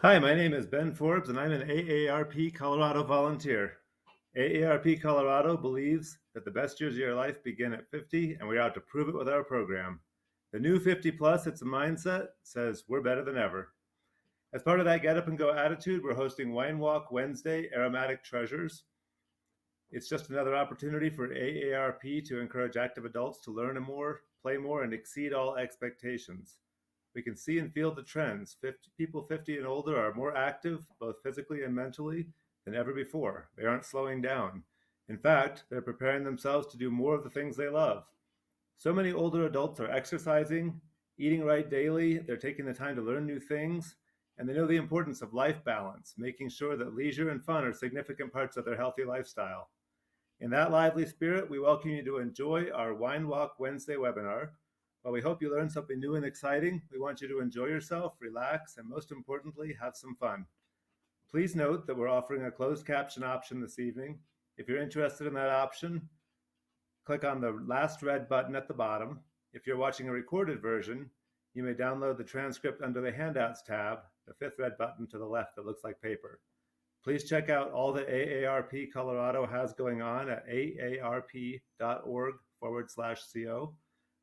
Hi, my name is Ben Forbes, and I'm an AARP Colorado volunteer. AARP Colorado believes that the best years of your life begin at 50, and we're out to prove it with our program. The new 50 plus, it's a mindset, says we're better than ever. As part of that get up and go attitude, we're hosting Wine Walk Wednesday, Aromatic Treasures. It's just another opportunity for AARP to encourage active adults to learn more, play more, and exceed all expectations. We can see and feel the trends. People 50 and older are more active, both physically and mentally, than ever before. They aren't slowing down. In fact, they're preparing themselves to do more of the things they love. So many older adults are exercising, eating right daily, they're taking the time to learn new things, and they know the importance of life balance, making sure that leisure and fun are significant parts of their healthy lifestyle. In that lively spirit, we welcome you to enjoy our Wine Walk Wednesday webinar. While we hope you learn something new and exciting, we want you to enjoy yourself, relax, and most importantly, have some fun. Please note that we're offering a closed caption option this evening. If you're interested in that option, click on the last red button at the bottom. If you're watching a recorded version, you may download the transcript under the Handouts tab, the fifth red button to the left that looks like paper. Please check out all that AARP Colorado has going on at aarp.org/co.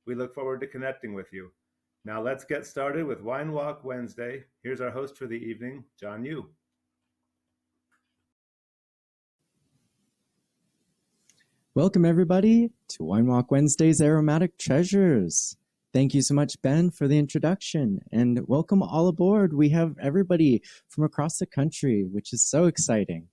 We look forward to connecting with you. Now let's get started with Wine Walk Wednesday. Here's our host for the evening, John Yu. Welcome, everybody, to Wine Walk Wednesday's Aromatic Treasures. Thank you so much, Ben, for the introduction, and welcome all aboard. We have everybody from across the country, which is so exciting.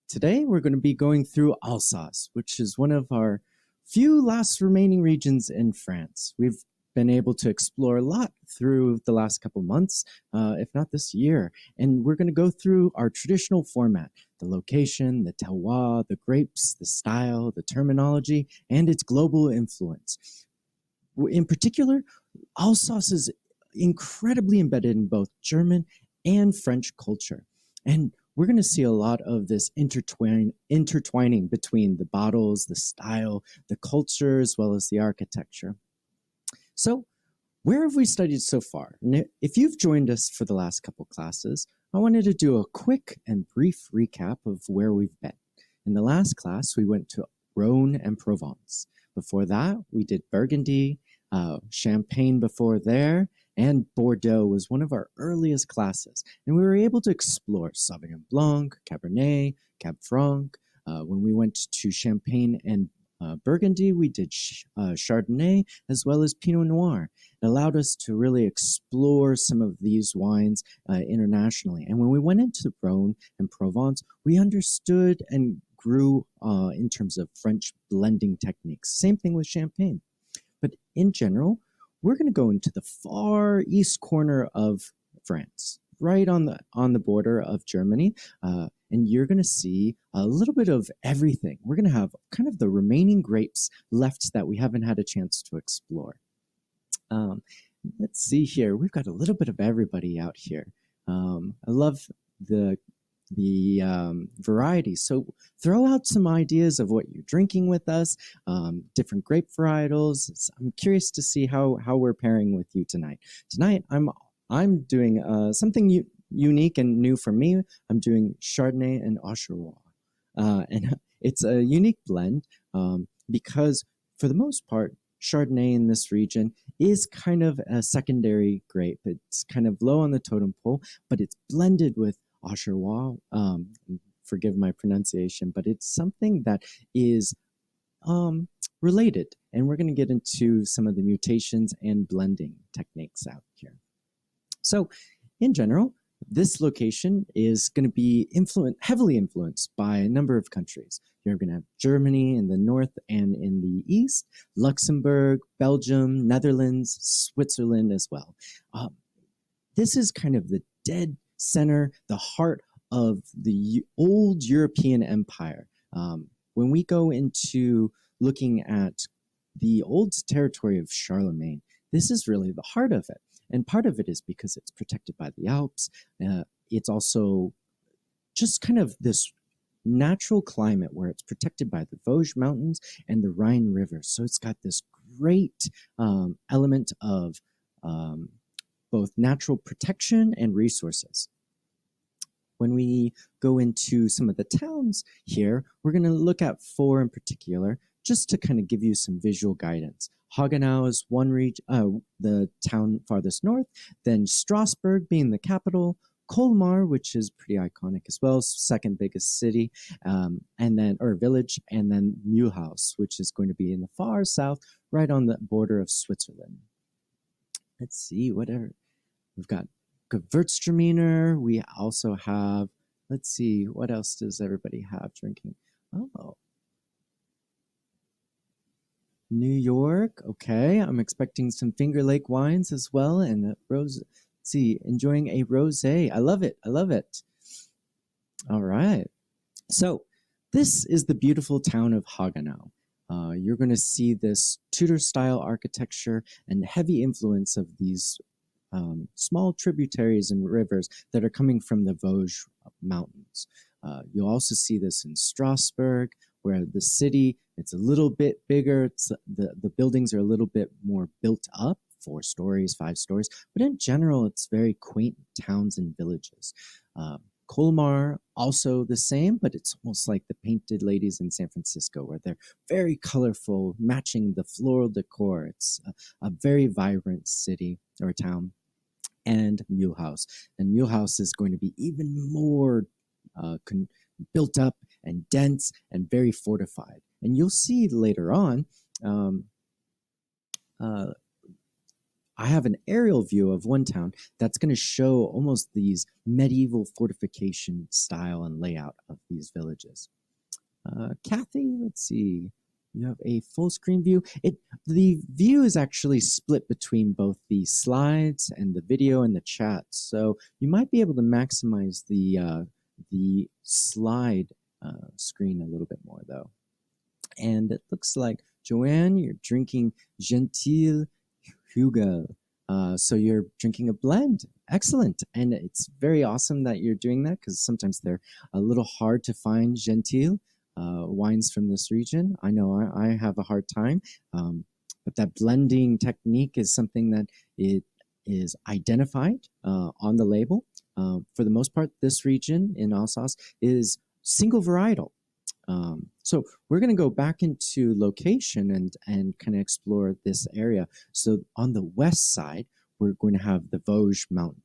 Today, we're going to be going through Alsace, which is one of our few last remaining regions in France. We've been able to explore a lot through the last couple months, if not this year. And we're going to go through our traditional format, the location, the terroir, the grapes, the style, the terminology, and its global influence. In particular, Alsace is incredibly embedded in both German and French culture. And we're going to see a lot of this intertwining between the bottles, the style, the culture, as well as the architecture. So, where have we studied so far? And if you've joined us for the last couple classes, I wanted to do a quick and brief recap of where we've been. In the last class, we went to Rhone and Provence. Before that, we did Burgundy, Champagne before there, and Bordeaux was one of our earliest classes. And we were able to explore Sauvignon Blanc, Cabernet, Cab Franc. When we went to Champagne and Burgundy, we did Chardonnay, as well as Pinot Noir. It allowed us to really explore some of these wines internationally. And when we went into Rhone and Provence, we understood and grew in terms of French blending techniques. Same thing with Champagne. But in general, we're going to go into the far east corner of France, right on the border of Germany, and you're going to see a little bit of everything. We're going to have kind of the remaining grapes left that we haven't had a chance to explore. Let's see here. We've got a little bit of everybody out here. I love the variety. So throw out some ideas of what you're drinking with us, different grape varietals. I'm curious to see how we're pairing with you tonight. Tonight, I'm doing something unique and new for me. I'm doing Chardonnay and Auxerrois. And it's a unique blend because for the most part, Chardonnay in this region is kind of a secondary grape. It's kind of low on the totem pole, but it's blended with Auxerrois. Forgive my pronunciation, but it's something that is related. And we're going to get into some of the mutations and blending techniques out here. So in general, this location is going to be heavily influenced by a number of countries. You're going to have Germany in the north and in the east, Luxembourg, Belgium, Netherlands, Switzerland as well. This is kind of the dead center, the heart of the old European empire. When we go into looking at the old territory of Charlemagne, this is really the heart of it. And part of it is because it's protected by the Alps. It's also just kind of this natural climate where it's protected by the Vosges Mountains and the Rhine River. So it's got this great element of both natural protection and resources. When we go into some of the towns here, we're going to look at 4 in particular, just to kind of give you some visual guidance. Hagenau is one region, the town farthest north, then Strasbourg being the capital, Colmar, which is pretty iconic as well, second biggest city, or village, and then Mulhouse, which is going to be in the far south, right on the border of Switzerland. Let's see, whatever. We've got Gewurztraminer. We also have, let's see, what else does everybody have drinking? Oh, New York. Okay, I'm expecting some Finger Lake wines as well, and rose. Let's see, enjoying a rosé. I love it. I love it. All right. So this is the beautiful town of Hagenau. You're going to see this Tudor-style architecture and heavy influence of these small tributaries and rivers that are coming from the Vosges Mountains. You'll also see this in Strasbourg, where the city, it's a little bit bigger. The buildings are a little bit more built up, 4 stories, 5 stories, but in general, it's very quaint towns and villages. Colmar, also the same, but it's almost like the Painted Ladies in San Francisco, where they're very colorful, matching the floral decor. It's a very vibrant city or town. And Mulhouse. And Mulhouse is going to be even more built up and dense and very fortified. And you'll see later on, I have an aerial view of one town that's going to show almost these medieval fortification style and layout of these villages. Kathy, let's see. You have a full screen view. The view is actually split between both the slides and the video and the chat. So you might be able to maximize the slide screen a little bit more though. And it looks like, Joanne, you're drinking Gentil Hugel. So you're drinking a blend. Excellent. And it's very awesome that you're doing that, because sometimes they're a little hard to find Gentil wines from this region. I know I have a hard time, but that blending technique is something that it is identified on the label. For the most part, this region in Alsace is single varietal. So we're going to go back into location and kind of explore this area. So on the west side, we're going to have the Vosges Mountain.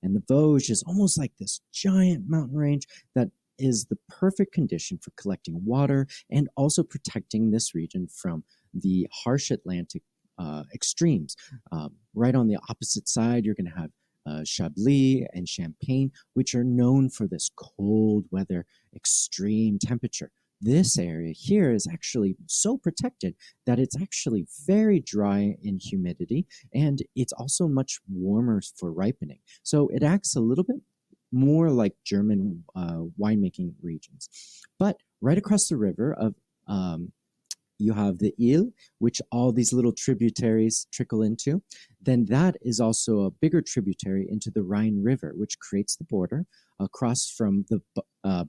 And the Vosges is almost like this giant mountain range that is the perfect condition for collecting water and also protecting this region from the harsh Atlantic extremes. Right on the opposite side, you're going to have Chablis and Champagne, which are known for this cold weather, extreme temperature. This area here is actually so protected that it's actually very dry in humidity, and it's also much warmer for ripening. So it acts a little bit more like German winemaking regions. But right across the river of you have the Ile, which all these little tributaries trickle into. Then that is also a bigger tributary into the Rhine River, which creates the border across from the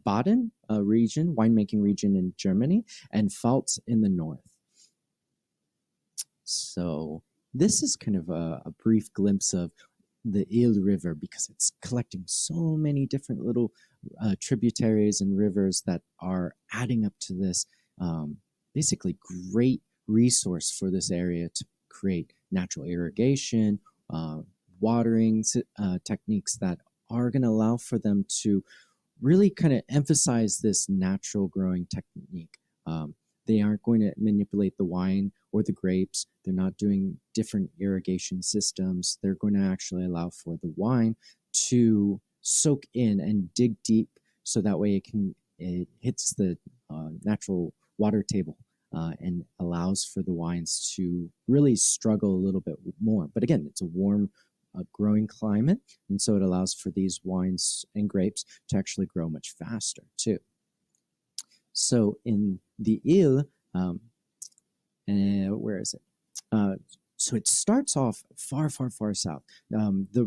Baden region, winemaking region in Germany, and Pfalz in the north. So this is kind of a brief glimpse of the Ile River, because it's collecting so many different little tributaries and rivers that are adding up to this basically great resource for this area to create natural irrigation, watering techniques that are going to allow for them to really kind of emphasize this natural growing technique. They aren't going to manipulate the wine or the grapes. They're not doing different irrigation systems. They're going to actually allow for the wine to soak in and dig deep, so that way it hits the natural water table and allows for the wines to really struggle a little bit more. But again, it's a warm growing climate, and so it allows for these wines and grapes to actually grow much faster too. So in the Ile, where is it? So it starts off far, far, far south. The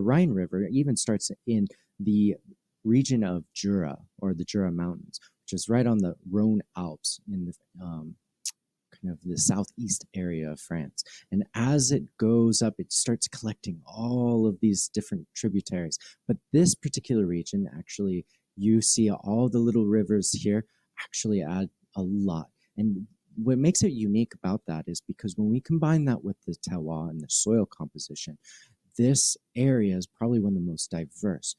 Rhine River even starts in the region of Jura, or the Jura Mountains, which is right on the Rhone Alps in the kind kind of the southeast area of France. And as it goes up, it starts collecting all of these different tributaries. But this particular region, actually, you see all the little rivers here actually add a lot. And what makes it unique about that is because when we combine that with the terroir and the soil composition, this area is probably one of the most diverse,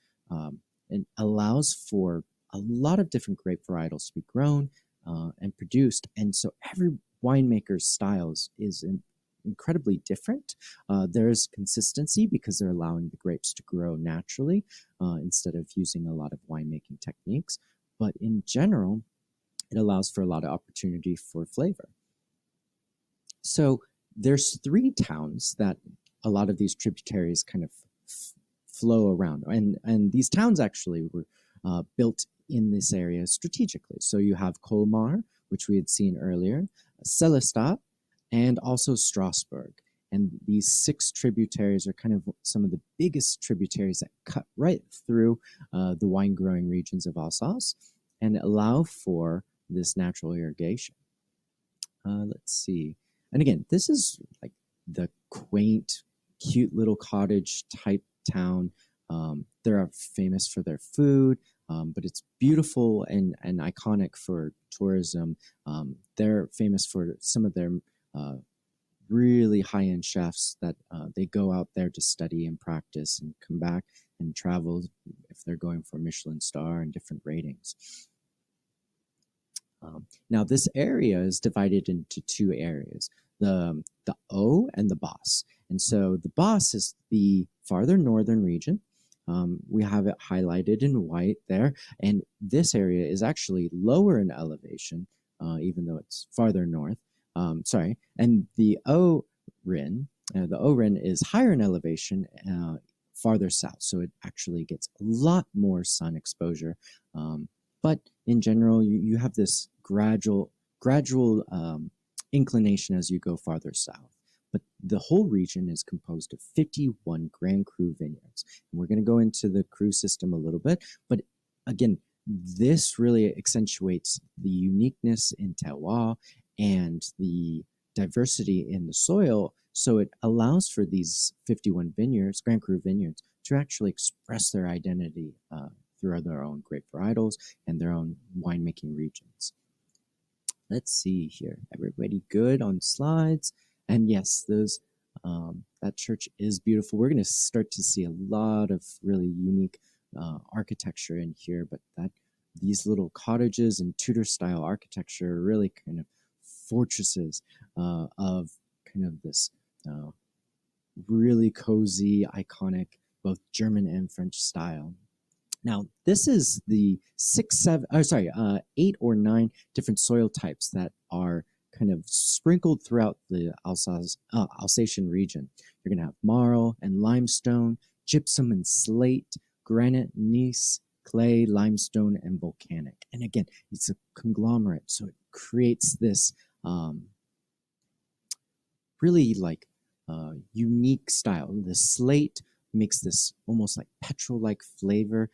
and allows for a lot of different grape varietals to be grown and produced. And so every winemaker's styles is incredibly different. There's consistency because they're allowing the grapes to grow naturally instead of using a lot of winemaking techniques. But in general, it allows for a lot of opportunity for flavor. So there's 3 towns that a lot of these tributaries kind of flow around. And these towns actually were built in this area strategically. So you have Colmar, which we had seen earlier, Sélestat, and also Strasbourg. And these 6 tributaries are kind of some of the biggest tributaries that cut right through the wine growing regions of Alsace and allow for this natural irrigation. Let's see. And again, this is like the quaint, cute little cottage type town. They're famous for their food, but it's beautiful and iconic for tourism. They're famous for some of their really high-end chefs that they go out there to study and practice and come back and travel if they're going for a Michelin star and different ratings. Now, this area is divided into 2 areas, the O and the Bas. And so the Bas is the farther northern region. We have it highlighted in white there. And this area is actually lower in elevation, even though it's farther north. And the O-Rin is higher in elevation, farther south. So it actually gets a lot more sun exposure. But in general, you have this gradual inclination as you go farther south. But the whole region is composed of 51 Grand Cru vineyards. And we're going to go into the Cru system a little bit. But again, this really accentuates the uniqueness in terroir and the diversity in the soil. So it allows for these 51 vineyards, Grand Cru vineyards, to actually express their identity through their own grape varietals and their own winemaking regions. Let's see here. Everybody good on slides? And yes, those that church is beautiful. We're going to start to see a lot of really unique architecture in here, but these little cottages and Tudor-style architecture are really kind of fortresses of kind of this really cozy, iconic, both German and French style. Now, this is the 8 or 9 different soil types that are kind of sprinkled throughout the Alsatian region. You're going to have marl and limestone, gypsum and slate, granite, gneiss, clay, limestone, and volcanic. And again, it's a conglomerate, so it creates this really like unique style. The slate makes this almost like petrol-like flavor,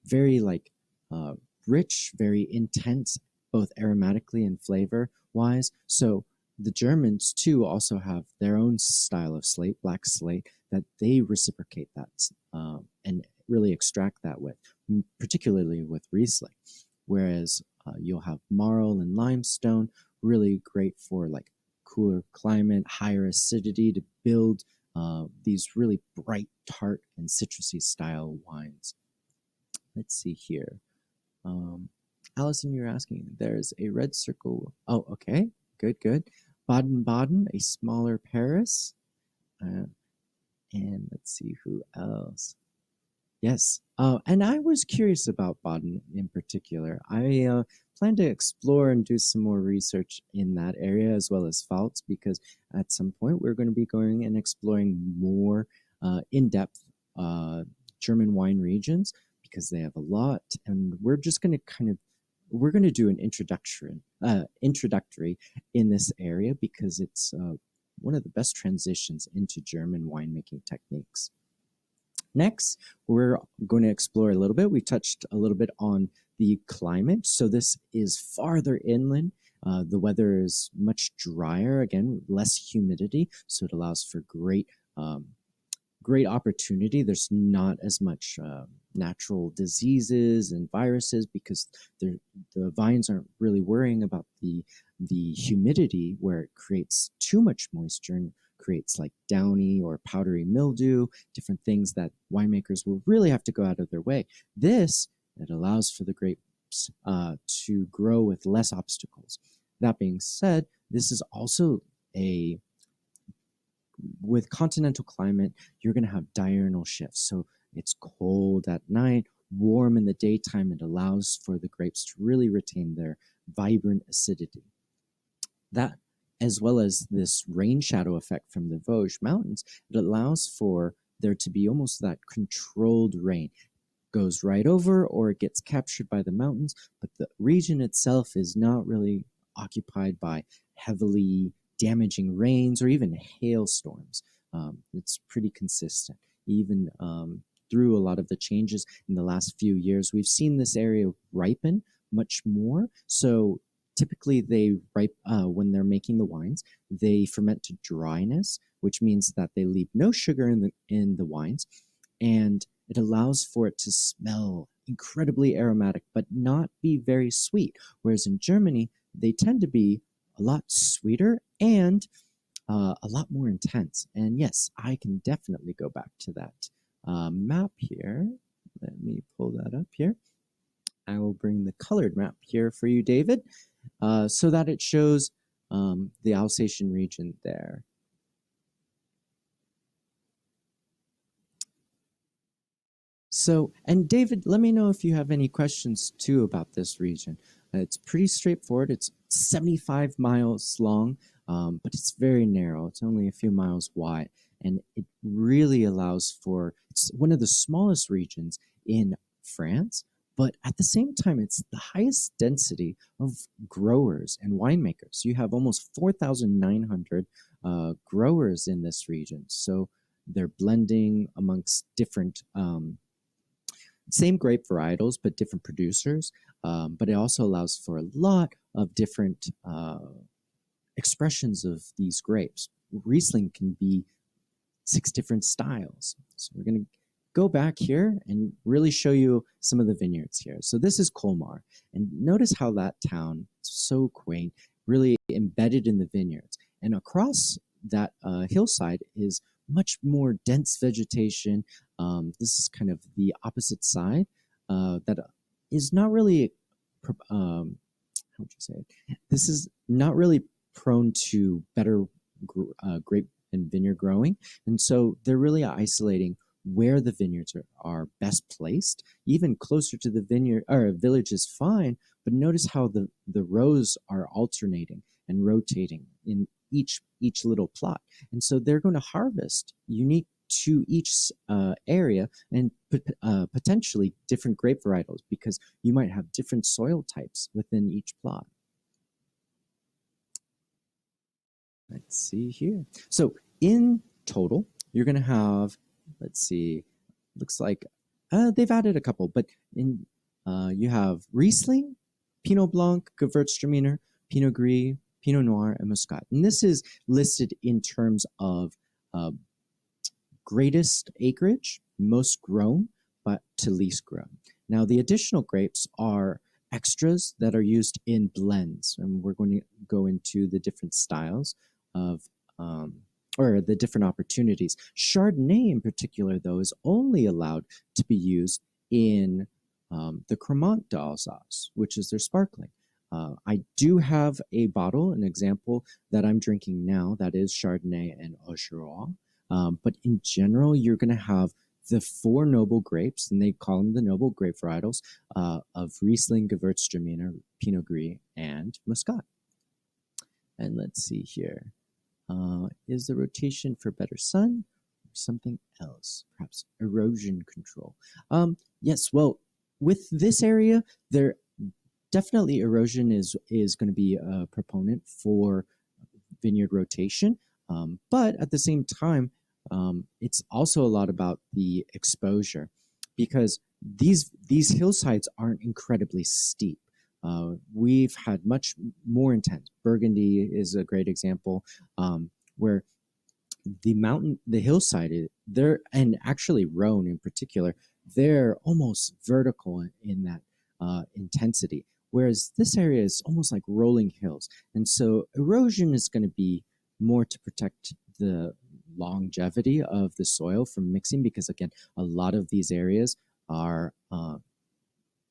very like rich, very intense, both aromatically and flavor-wise. So the Germans too also have their own style of slate, black slate, that they reciprocate that and really extract that with, particularly with Riesling. Whereas you'll have marl and limestone, really great for like cooler climate, higher acidity to build these really bright, tart, and citrusy style wines. Let's see here. Allison, you're asking, there's a red circle. Oh, okay. Good, good. Baden-Baden, a smaller Paris. And let's see who else. Yes. And I was curious about Baden in particular. I plan to explore and do some more research in that area as well as Pfalz, because at some point we're going to be going and exploring more in-depth German wine regions, because they have a lot. And we're just going to we're going to do an introductory in this area, because it's one of the best transitions into German winemaking techniques. Next, we're going to explore a little bit. We touched a little bit on the climate. So this is farther inland. The weather is much drier, again, less humidity, so it allows for great opportunity. There's not as much natural diseases and viruses because the vines aren't really worrying about the humidity where it creates too much moisture and creates like downy or powdery mildew, different things that winemakers will really have to go out of their way. This, it allows for the grapes to grow with less obstacles. That being said, this is also with continental climate, you're going to have diurnal shifts. So it's cold at night, warm in the daytime. It allows for the grapes to really retain their vibrant acidity. That, as well as this rain shadow effect from the Vosges Mountains, it allows for there to be almost that controlled rain. Goes right over or it gets captured by the mountains, but the region itself is not really occupied by heavily damaging rains or even hailstorms. It's pretty consistent. Even through a lot of the changes in the last few years, we've seen this area ripen much more. So typically they when they're making the wines, they ferment to dryness, which means that they leave no sugar in the wines, and it allows for it to smell incredibly aromatic, but not be very sweet. Whereas in Germany, they tend to be a lot sweeter and a lot more intense. And yes, I can definitely go back to that map here. Let me pull that up here. I will bring the colored map here for you, David, so that it shows the Alsatian region there. So, and David, let me know if you have any questions too about this region. It's pretty straightforward. It's 75 miles long, but it's very narrow. It's only a few miles wide, and it really allows for, it's one of the smallest regions in France, but at the same time, it's the highest density of growers and winemakers. You have almost 4,900 growers in this region. So they're blending amongst different same grape varietals, but different producers. But it also allows for a lot of different expressions of these grapes. Riesling can be 6 different styles. So we're going to go back here and really show you some of the vineyards here. So this is Colmar, and notice how that town, so quaint, really embedded in the vineyards. And across that hillside is much more dense vegetation. This is kind of the opposite side that is not really, how would you say it? This is not really prone to better grape and vineyard growing. And so they're really isolating where the vineyards are best placed. Even closer to the vineyard or village is fine, but notice how the rows are alternating and rotating in each little plot. And so they're going to harvest unique to each area and potentially different grape varietals because you might have different soil types within each plot. Let's see here. So in total, you're going to have, let's see, looks like they've added a couple, but in you have Riesling, Pinot Blanc, Gewurztraminer, Pinot Gris, Pinot Noir, and Muscat. And this is listed in terms of greatest acreage, most grown, but to least grown. Now, the additional grapes are extras that are used in blends, and we're going to go into the different styles of, or the different opportunities. Chardonnay in particular, though, is only allowed to be used in the Cremant d'Alsace, which is their sparkling. I do have a bottle, an example that I'm drinking now that is Chardonnay and Auxerrois. But in general, you're going to have the 4 noble grapes, and they call them the noble grape varietals of Riesling, Gewurztraminer, Pinot Gris, and Muscat. And let's see here. Is the rotation for better sun or something else? Perhaps erosion control. Yes, well, with this area, there definitely erosion is going to be a proponent for vineyard rotation. But at the same time, it's also a lot about the exposure because these hillsides aren't incredibly steep. We've had much more intense. Burgundy is a great example, where the hillside, there, and actually Rhone in particular, they're almost vertical in that intensity. Whereas this area is almost like rolling hills. And so erosion is going to be more to protect the longevity of the soil from mixing, because again, a lot of these areas are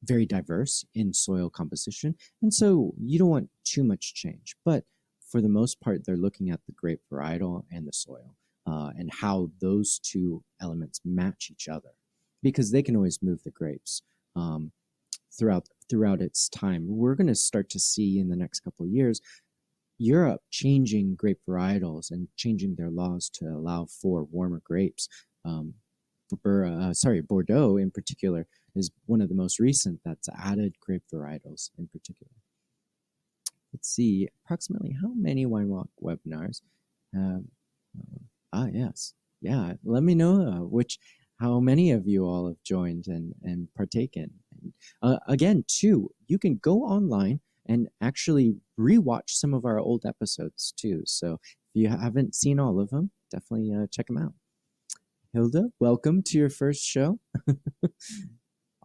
very diverse in soil composition. And so you don't want too much change. But for the most part, they're looking at the grape varietal and the soil, and how those two elements match each other, because they can always move the grapes throughout its time. We're going to start to see in the next couple of years Europe changing grape varietals and changing their laws to allow for warmer grapes. Bordeaux in particular is one of the most recent that's added grape varietals in particular. Let's see, approximately how many Wine Walk webinars? Yes. Yeah, let me know how many of you all have joined and partaken. And, again, too, you can go online and actually rewatch some of our old episodes too. So if you haven't seen all of them, definitely check them out. Hilda, welcome to your first show.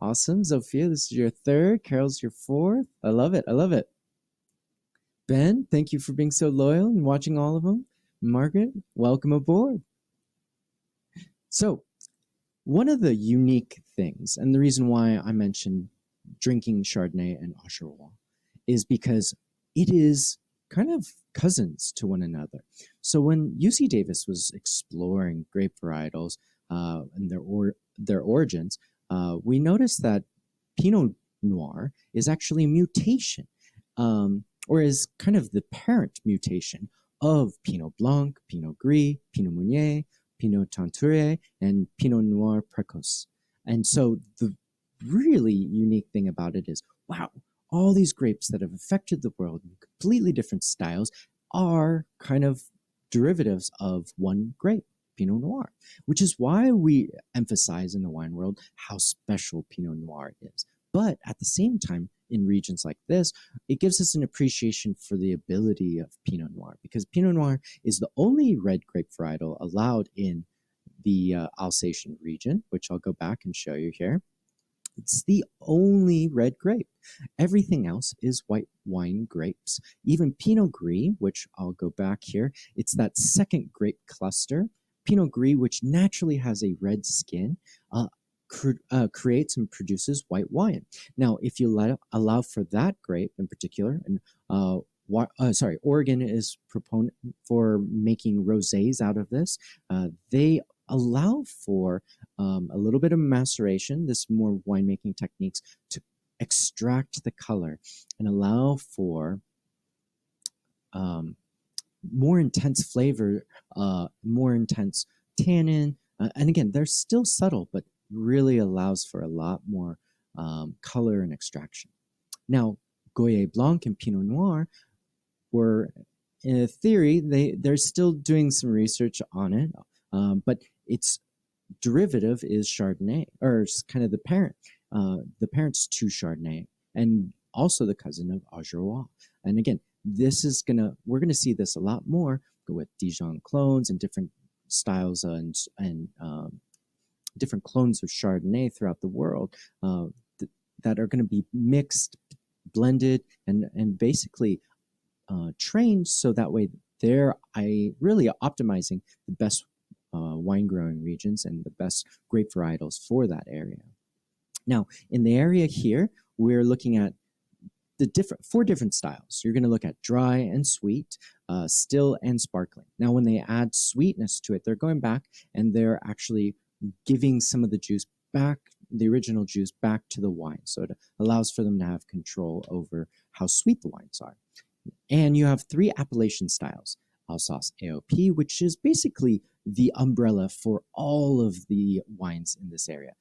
Awesome. Zofia, this is your third. Carol's your fourth. I love it. I love it. Ben, thank you for being so loyal and watching all of them. Margaret, welcome aboard. So, one of the unique things, and the reason why I mentioned drinking Chardonnay and Auxerrois, is because it is kind of cousins to one another. So when UC Davis was exploring grape varietals and their origins, we noticed that Pinot Noir is actually a mutation, or is kind of the parent mutation of Pinot Blanc, Pinot Gris, Pinot Meunier, Pinot Tantouré, and Pinot Noir Précoce. And so the really unique thing about it is, wow, all these grapes that have affected the world in completely different styles are kind of derivatives of one grape, Pinot Noir, which is why we emphasize in the wine world how special Pinot Noir is. But at the same time, in regions like this, it gives us an appreciation for the ability of Pinot Noir, because Pinot Noir is the only red grape varietal allowed in the Alsatian region, which I'll go back and show you here. It's the only red grape. Everything else is white wine grapes. Even Pinot Gris, which I'll go back here, it's that second grape cluster. Pinot Gris, which naturally has a red skin, creates and produces white wine. Now, if you allow for that grape in particular, and Oregon is proponent for making rosés out of this. They allow for a little bit of maceration, this more winemaking techniques, to extract the color and allow for more intense flavor, more intense tannin. And again, they're still subtle, but really allows for a lot more color and extraction. Now, Goya Blanc and Pinot Noir were, in theory, they're still doing some research on it, but its derivative is Chardonnay, or kind of the parents to Chardonnay, and also the cousin of Auxerrois. And again, we're gonna see this a lot more with Dijon clones and different styles and different clones of Chardonnay throughout the world that are going to be mixed, blended, and basically trained so that way they're really optimizing the best wine growing regions and the best grape varietals for that area. Now, in the area here, we're looking at the four different styles. You're going to look at dry and sweet, still and sparkling. Now, when they add sweetness to it, they're going back and they're actually giving some of the juice back, the original juice back to the wine. So it allows for them to have control over how sweet the wines are. And you have three appellation styles. Alsace AOP, which is basically the umbrella for all of the wines in this area.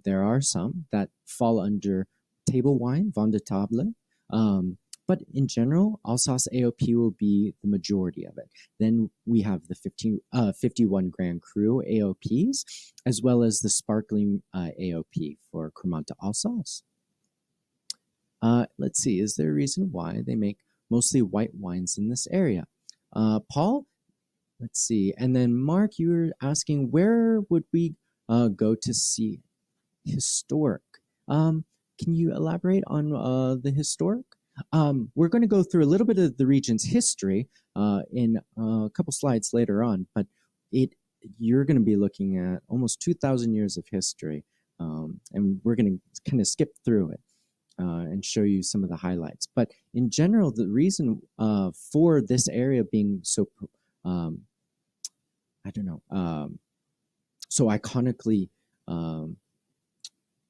There are some that fall under table wine, vin de table, But in general, Alsace AOP will be the majority of it. Then we have the 51 Grand Cru AOPs, as well as the sparkling AOP for Cremant d'Alsace. Let's see, is there a reason why they make mostly white wines in this area? Paul, let's see. And then Mark, you were asking, where would we go to see historic? Can you elaborate on the historic? We're going to go through a little bit of the region's history in a couple slides later on, but you're going to be looking at almost 2,000 years of history, and we're going to kind of skip through it and show you some of the highlights. But in general, the reason for this area being so, so iconically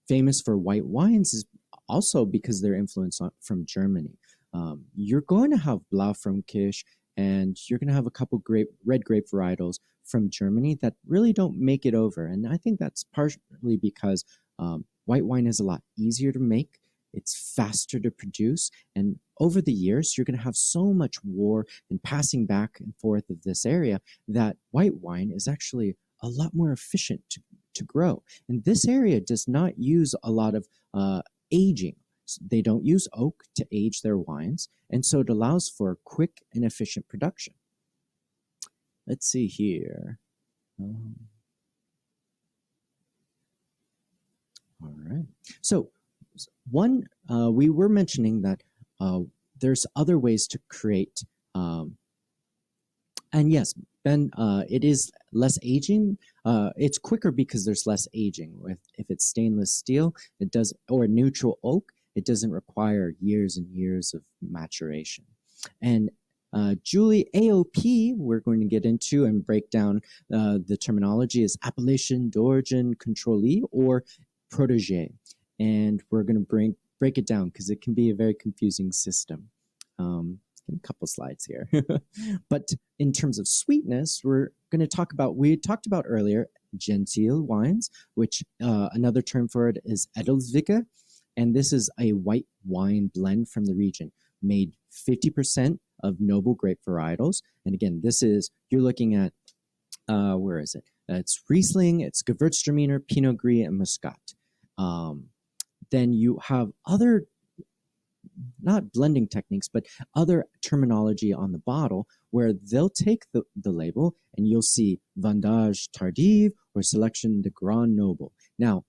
famous for white wines is also because they're influenced from Germany. You're going to have Blaufränkisch, and you're going to have a couple red grape varietals from Germany that really don't make it over. And I think that's partially because white wine is a lot easier to make. It's faster to produce. And over the years, you're going to have so much war and passing back and forth of this area that white wine is actually a lot more efficient to grow. And this area does not use a lot of aging. They don't use oak to age their wines, and so it allows for quick and efficient production. Let's see here. All right. So we were mentioning that there's other ways to create, and yes, Ben, it is less aging. It's quicker because there's less aging. If it's stainless steel, or neutral oak, it doesn't require years and years of maturation. And Julie, AOP, we're going to get into and break down the terminology is appellation d'origine contrôlée or protégé. And we're going to break it down because it can be a very confusing system. A couple slides here. But in terms of sweetness, we're going to talk about, we talked about earlier, gentile wines, which another term for it is Edelzwicke. And this is a white wine blend from the region, made 50% of noble grape varietals. And again, you're looking at, where is it? It's Riesling, it's Gewurztraminer, Pinot Gris, and Muscat. Then you have other, not blending techniques, but other terminology on the bottle where they'll take the label and you'll see Vendage Tardive or Selection de Grand Noble. Now,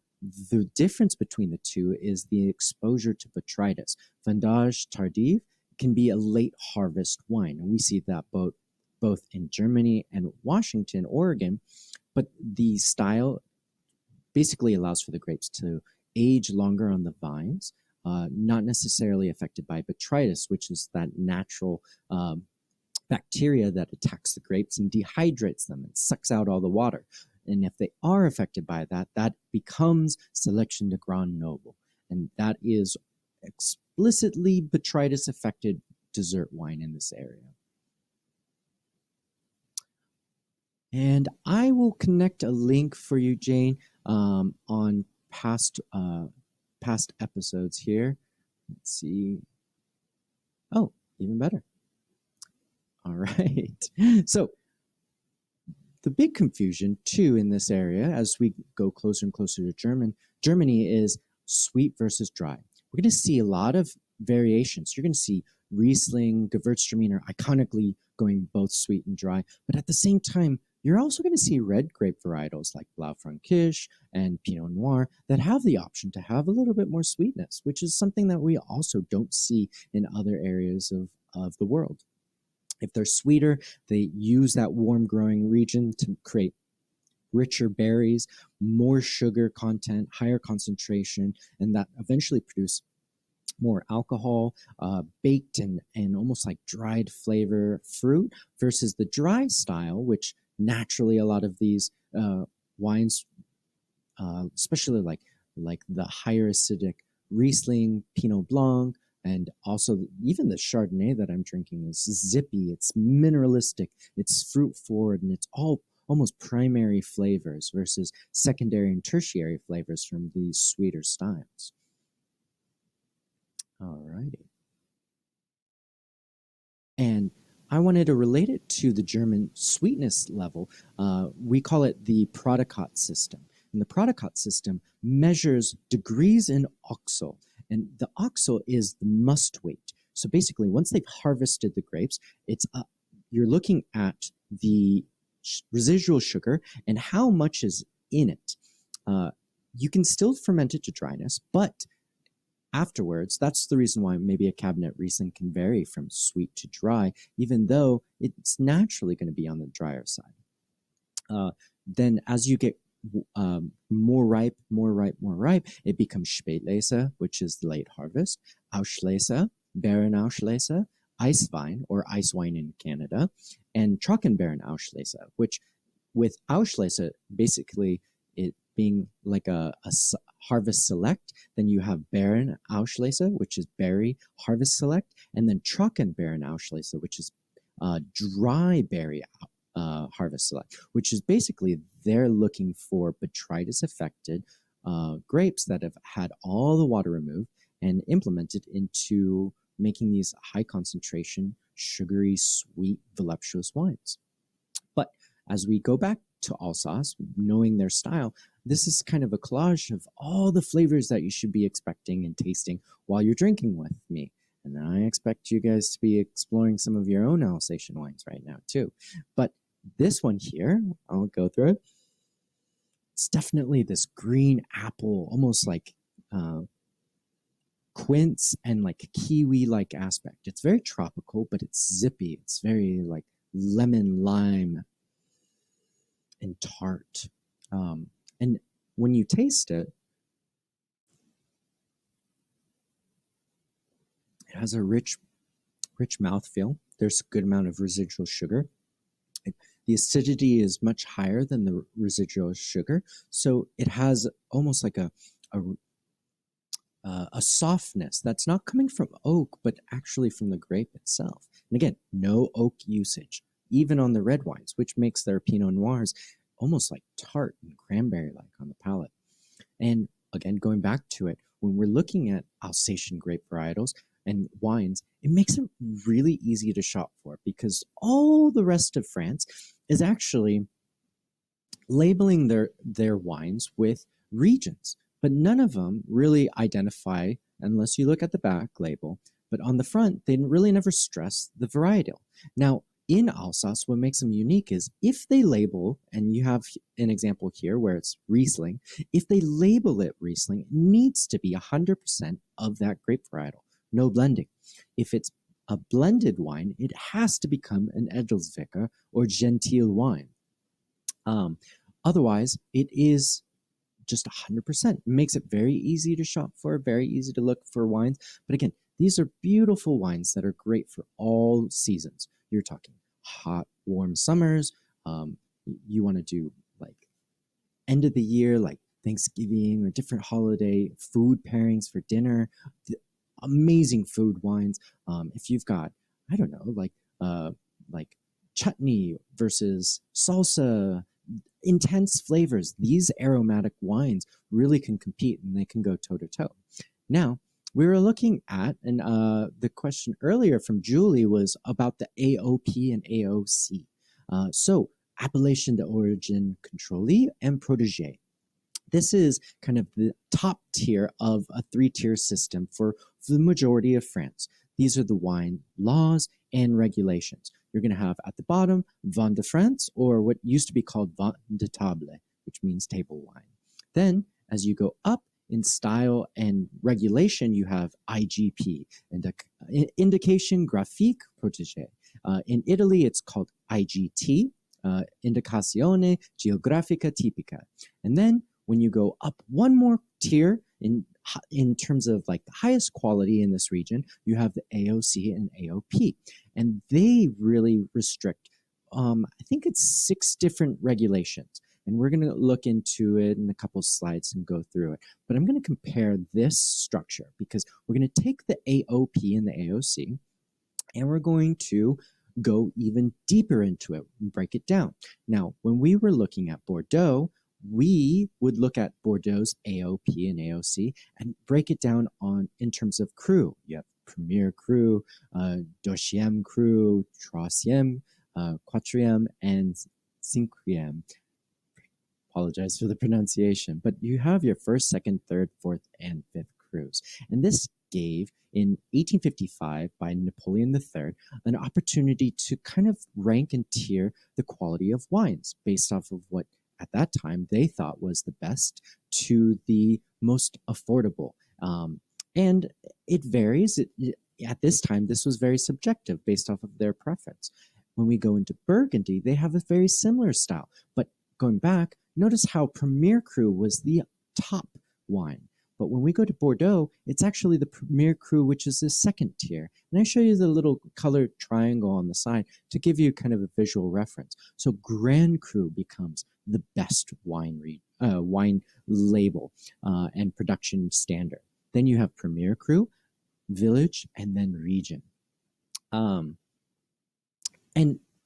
the difference between the two is the exposure to botrytis. Vendage Tardive can be a late harvest wine, and we see that both in Germany and Washington, Oregon, but the style basically allows for the grapes to age longer on the vines, not necessarily affected by botrytis, which is that natural bacteria that attacks the grapes and dehydrates them and sucks out all the water. And if they are affected by that, that becomes Selection de Grand Noble. And that is explicitly botrytis-affected dessert wine in this area. And I will connect a link for you, Jane, on past episodes here. Let's see. Oh, even better. All right. So the big confusion, too, in this area, as we go closer and closer to Germany, is sweet versus dry. We're going to see a lot of variations. You're going to see Riesling, Gewurztraminer, iconically going both sweet and dry. But at the same time, you're also going to see red grape varietals like Blaufränkisch and Pinot Noir that have the option to have a little bit more sweetness, which is something that we also don't see in other areas of the world. If they're sweeter, they use that warm growing region to create richer berries, more sugar content, higher concentration, and that eventually produce more alcohol, baked and almost like dried flavor fruit, versus the dry style, which naturally a lot of these wines, especially like the higher acidic Riesling, Pinot Blanc, and also even the Chardonnay that I'm drinking is zippy, it's mineralistic, it's fruit forward, and it's all almost primary flavors versus secondary and tertiary flavors from these sweeter styles. All righty. And I wanted to relate it to the German sweetness level. We call it the Prodicot system. And the Prodicot system measures degrees in oxal. And the oxal is the must weight. So basically, once they've harvested the grapes, you're looking at the residual sugar and how much is in it. You can still ferment it to dryness, but afterwards, that's the reason why maybe a Cabernet Riesling can vary from sweet to dry, even though it's naturally going to be on the drier side. Then as you get more ripe, it becomes Spätlese, which is the late harvest, Auslese, Beerenauslese, Eiswein, or ice wine in Canada, and Trockenbeerenauslese, which with Auslese, basically it being like a harvest select, then you have Beerenauslese, which is berry harvest select, and then Trockenbeerenauslese, which is dry berry harvest select, which is basically they're looking for botrytis affected grapes that have had all the water removed and implemented into making these high concentration, sugary, sweet, voluptuous wines. But as we go back to Alsace, knowing their style, this is kind of a collage of all the flavors that you should be expecting and tasting while you're drinking with me. And I expect you guys to be exploring some of your own Alsatian wines right now too. But this one here, I'll go through it. It's definitely this green apple, almost like quince and like kiwi-like aspect. It's very tropical, but it's zippy. It's very like lemon, lime, and tart. And when you taste it, it has a rich mouthfeel. There's a good amount of residual sugar. The acidity is much higher than the residual sugar, so it has almost like a softness that's not coming from oak, but actually from the grape itself. And again, no oak usage, even on the red wines, which makes their Pinot Noirs almost like tart and cranberry-like on the palate. And again, going back to it, when we're looking at Alsatian grape varietals and wines, it makes it really easy to shop for because all the rest of France is actually labeling their wines with regions, but none of them really identify, unless you look at the back label, but on the front, they really never stress the varietal. Now, in Alsace, what makes them unique is if they label, and you have an example here where it's Riesling, if they label it Riesling, it needs to be 100% of that grape varietal, no blending. If it's a blended wine, it has to become an Edelsvicker or Gentile wine. Otherwise, it is just 100%. It makes it very easy to shop for, very easy to look for wines. But again, these are beautiful wines that are great for all seasons. You're talking hot, warm summers. You want to do like end of the year, like Thanksgiving or different holiday food pairings for dinner. Amazing food wines. If you've got, I don't know, like chutney versus salsa, intense flavors, these aromatic wines really can compete and they can go toe to toe. Now, we were looking at, and the question earlier from Julie was about the AOP and AOC. So, appellation d'origine contrôlée and protégée. This is kind of the top tier of a three-tier system for the majority of France. These are the wine laws and regulations. You're going to have at the bottom Vin de France, or what used to be called Vin de Table, which means table wine. Then, as you go up in style and regulation, you have IGP, Indication Graphique Protégée. In Italy, it's called IGT, Indicazione Geografica Tipica. And then when you go up one more tier in terms of like the highest quality in this region, you have the AOC and AOP. And they really restrict, I think it's 6 different regulations. And we're going to look into it in a couple of slides and go through it. But I'm going to compare this structure because we're going to take the AOP and the AOC and we're going to go even deeper into it and break it down. Now, when we were looking at Bordeaux, we would look at Bordeaux's AOP and AOC and break it down in terms of cru. You have Premier Cru, Deuxième Cru, Troisième, Quatrième, and Cinquième. Apologize for the pronunciation, but you have your first, second, third, fourth, and fifth crus. And this gave, in 1855, by Napoleon III, an opportunity to kind of rank and tier the quality of wines based off of what, at that time, they thought was the best to the most affordable. And it varies. At this time, this was very subjective based off of their preference. When we go into Burgundy, they have a very similar style. But going back, notice how Premier Cru was the top wine. But when we go to Bordeaux, it's actually the Premier Cru, which is the second tier. And I show you the little colored triangle on the side to give you kind of a visual reference. So Grand Cru becomes the best wine label and production standard. Then you have Premier Cru, Village, and then Region. And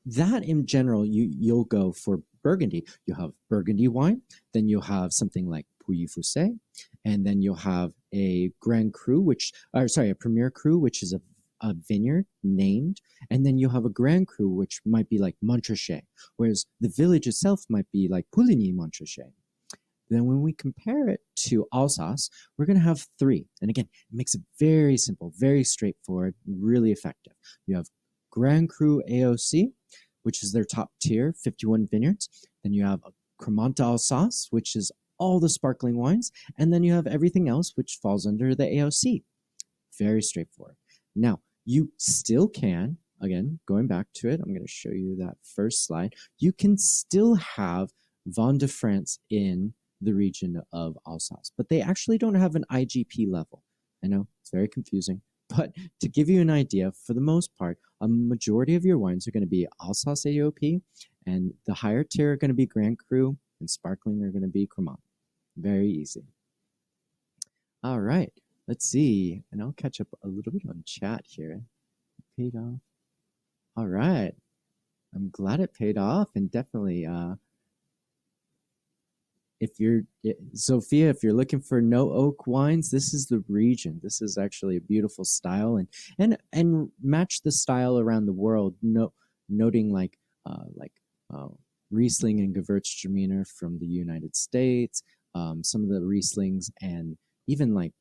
that in general, you'll go for Burgundy. You'll have Burgundy wine, then you'll have something like Pouilly-Fuissé, and then you'll have a Grand Cru, a Premier Cru, which is a vineyard named, and then you'll have a Grand Cru, which might be like Montrachet, whereas the village itself might be like Pouligny-Montrachet. Then when we compare it to Alsace, we're going to have three. And again, it makes it very simple, very straightforward, really effective. You have Grand Cru AOC, which is their top tier, 51 vineyards. Then you have Cremant d'Alsace, which is all the sparkling wines. And then you have everything else, which falls under the AOC. Very straightforward. Now, you still can, again, going back to it, I'm going to show you that first slide. You can still have Vin de France in the region of Alsace, but they actually don't have an IGP level. I know it's very confusing, but to give you an idea, for the most part, a majority of your wines are going to be Alsace AOP, and the higher tier are going to be Grand Cru, and sparkling are going to be Cremant. Very easy. All right, let's see, and I'll catch up a little bit on chat here. Paid off. All right, I'm glad it paid off, and definitely Sophia, if you're looking for no oak wines, this is the region. This is actually a beautiful style, and match the style around the world. Noting like Riesling and Gewurztraminer from the United States, some of the Rieslings, and even like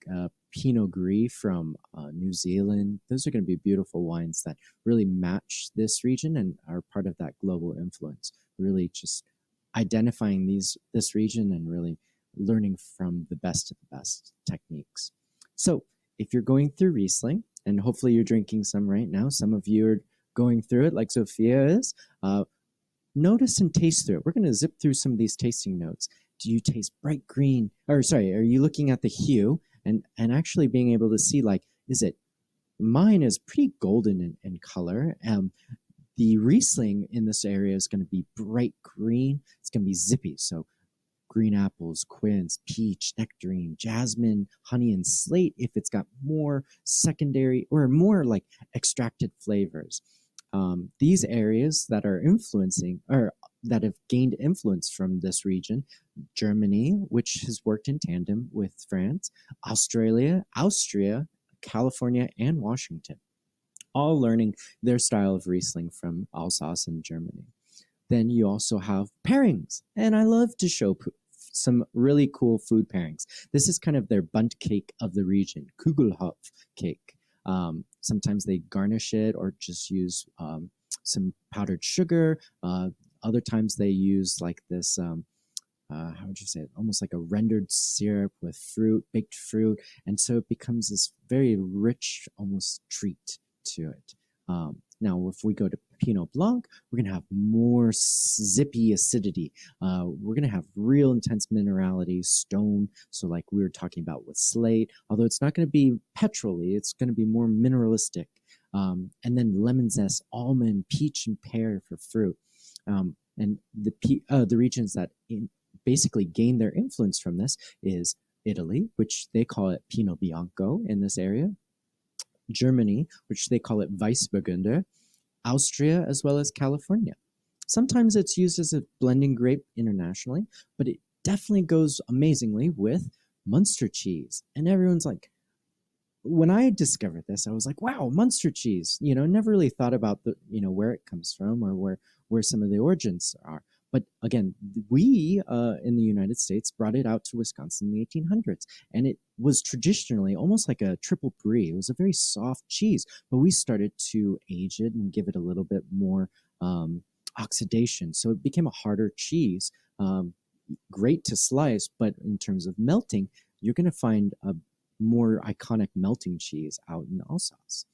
Pinot Gris from New Zealand. Those are going to be beautiful wines that really match this region and are part of that global influence. Really just identifying this region and really learning from the best of the best techniques. So if you're going through Riesling, and hopefully you're drinking some right now, some of you are going through it like Sophia is, notice and taste through it. We're going to zip through some of these tasting notes. Do you taste bright green? Are you looking at the hue and actually being able to see, like, mine is pretty golden in color. The Riesling in this area is going to be bright green. It's going to be zippy. So green apples, quince, peach, nectarine, jasmine, honey, and slate if it's got more secondary or more like extracted flavors. These areas that are influencing or that have gained influence from this region, Germany, which has worked in tandem with France, Australia, Austria, California, and Washington, all learning their style of Riesling from Alsace and Germany. Then you also have pairings, and I love to show some really cool food pairings. This is kind of their bundt cake of the region, Kugelhopf cake. Sometimes they garnish it or just use some powdered sugar. Other times they use like this, how would you say it? Almost like a rendered syrup with fruit, baked fruit. And so it becomes this very rich, almost treat to it. Now, if we go to Pinot Blanc, we're going to have more zippy acidity. We're going to have real intense minerality, stone. So like we were talking about with slate, although it's not going to be petrol-y, it's going to be more mineralistic. And then lemon zest, almond, peach, and pear for fruit. And the regions that basically gain their influence from this is Italy, which they call it Pinot Bianco in this area. Germany, which they call it Weissburgunder, Austria, as well as California. Sometimes it's used as a blending grape internationally, but it definitely goes amazingly with Munster cheese. And everyone's like, when I discovered this, I was like, wow, Munster cheese. Never really thought about where it comes from or where some of the origins are. But again, we in the United States brought it out to Wisconsin in the 1800s, and it was traditionally almost like a triple brie. It was a very soft cheese, but we started to age it and give it a little bit more oxidation, so it became a harder cheese. Great to slice, but in terms of melting, you're going to find a more iconic melting cheese out in Alsace.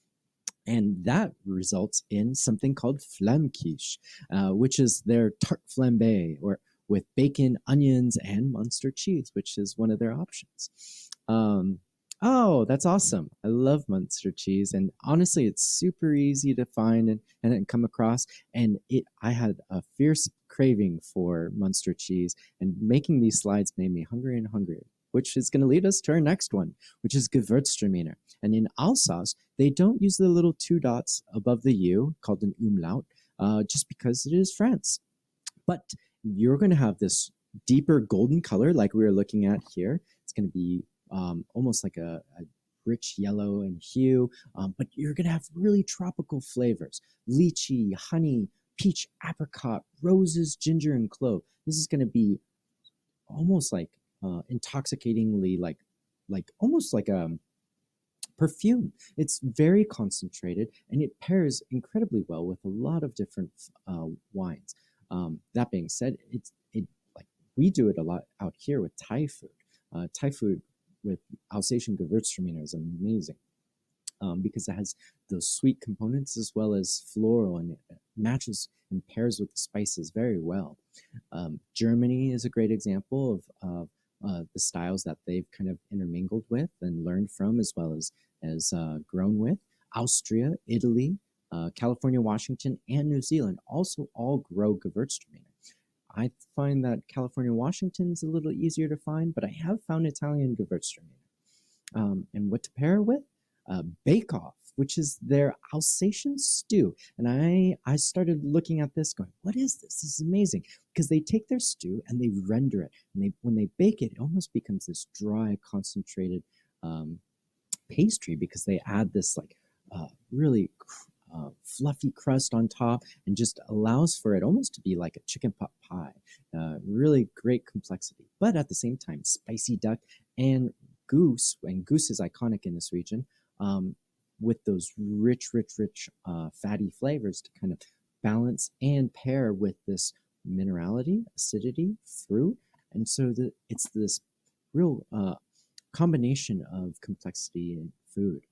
And that results in something called flammquiche, which is their tarte flambe, or with bacon, onions, and Munster cheese, which is one of their options. Oh, that's awesome. I love Munster cheese. And honestly, it's super easy to find and come across. And I had a fierce craving for Munster cheese, and making these slides made me hungrier and hungrier, which is going to lead us to our next one, which is Gewurztraminer. And in Alsace, they don't use the little two dots above the U called an umlaut, just because it is France. But you're going to have this deeper golden color like we were looking at here. It's going to be almost like a rich yellow in hue, but you're going to have really tropical flavors: lychee, honey, peach, apricot, roses, ginger, and clove. This is going to be almost like intoxicatingly, like almost like a perfume. It's very concentrated, and it pairs incredibly well with a lot of different wines. That being said, it like we do it a lot out here with Thai food. Thai food with Alsatian Gewurztraminer is amazing, because it has those sweet components as well as floral, and it matches and pairs with the spices very well. Germany is a great example of the styles that they've kind of intermingled with and learned from, as well as grown with. Austria, Italy, California, Washington, and New Zealand also all grow Gewurztraminer. I find that California, Washington is a little easier to find, but I have found Italian Gewurztraminer. And what to pair it with? Bake Off, which is their Alsatian stew. And I started looking at this going, what is this? This is amazing. Because they take their stew and they render it. And when they bake it, it almost becomes this dry, concentrated pastry, because they add this like really fluffy crust on top, and just allows for it almost to be like a chicken pot pie. Really great complexity, but at the same time, spicy duck and goose is iconic in this region, with those rich, fatty flavors to kind of balance and pair with this minerality, acidity, fruit. And so it's this real combination of complexity in food.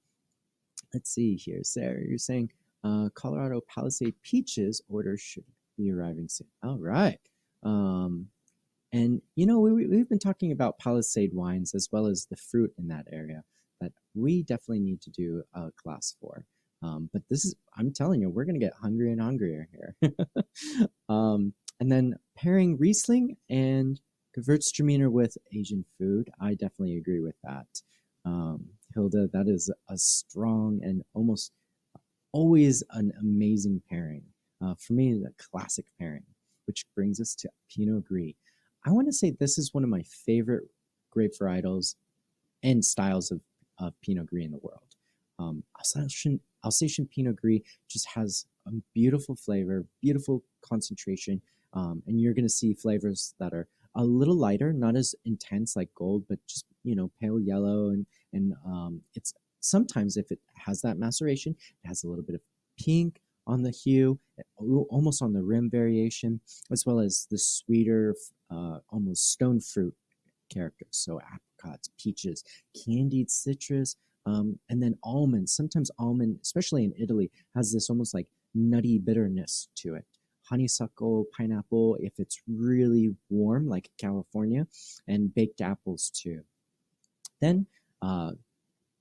Let's see here, Sarah, you're saying Colorado Palisade peaches order should be arriving soon. All right. And we've been talking about Palisade wines as well as the fruit in that area that we definitely need to do a class for. But I'm telling you, we're going to get hungrier and hungrier here. And then pairing Riesling and Gewurztraminer with Asian food, I definitely agree with that. Hilda, that is a strong and almost always an amazing pairing. For me, a classic pairing, which brings us to Pinot Gris. I want to say this is one of my favorite grape varietals and styles of Pinot Gris in the world. Alsatian Pinot Gris just has a beautiful flavor, beautiful concentration, and you're going to see flavors that are a little lighter, not as intense like gold, but just pale yellow, and it's sometimes, if it has that maceration, it has a little bit of pink on the hue, almost on the rim variation, as well as the sweeter, almost stone fruit characters. So apricots, peaches, candied citrus, and then almonds. Sometimes almond, especially in Italy, has this almost like nutty bitterness to it. Honeysuckle, pineapple, if it's really warm, like California, and baked apples too. Then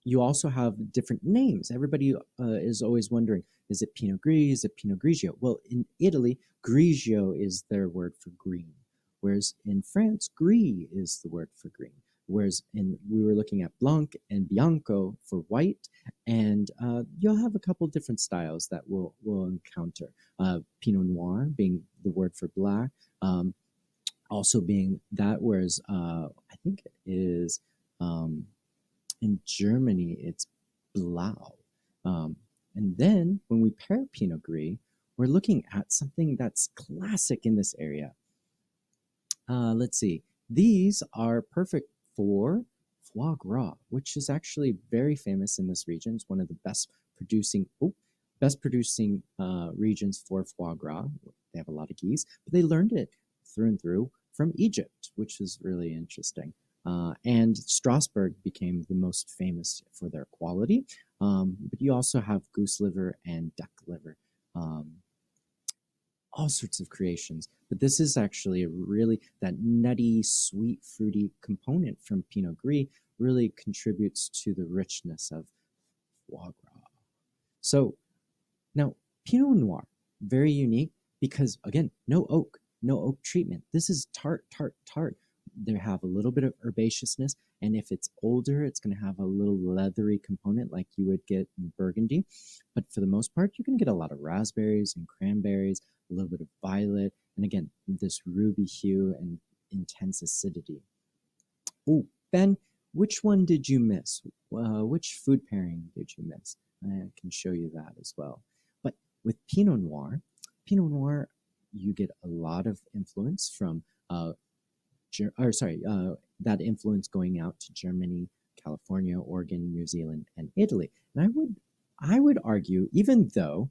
you also have different names. Everybody is always wondering, is it Pinot Gris? Is it Pinot Grigio? Well, in Italy, Grigio is their word for green, whereas in France, Gris is the word for green. Whereas we were looking at Blanc and Bianco for white, and you'll have a couple different styles that we'll encounter. Pinot Noir being the word for black, also being that, whereas I think it is in Germany, it's Blau. And then when we pair Pinot Gris, we're looking at something that's classic in this area. Let's see. These are perfect for foie gras, which is actually very famous in this region. It's one of the best producing regions for foie gras. They have a lot of geese, but they learned it through and through from Egypt, which is really interesting. And Strasbourg became the most famous for their quality. But you also have goose liver and duck liver, all sorts of creations. But this is actually really that nutty, sweet, fruity component from Pinot Gris really contributes to the richness of foie gras. So now Pinot Noir, very unique because again, no oak treatment. This is tart, tart, tart. They have a little bit of herbaceousness, and if it's older, it's going to have a little leathery component like you would get in Burgundy. But for the most part, you're going to get a lot of raspberries and cranberries, a little bit of violet, and again, this ruby hue and intense acidity. Oh, Ben, which one did you miss? Which food pairing did you miss? I can show you that as well. But with Pinot Noir, you get a lot of influence from that influence going out to Germany, California, Oregon, New Zealand, and Italy. And I would argue, even though,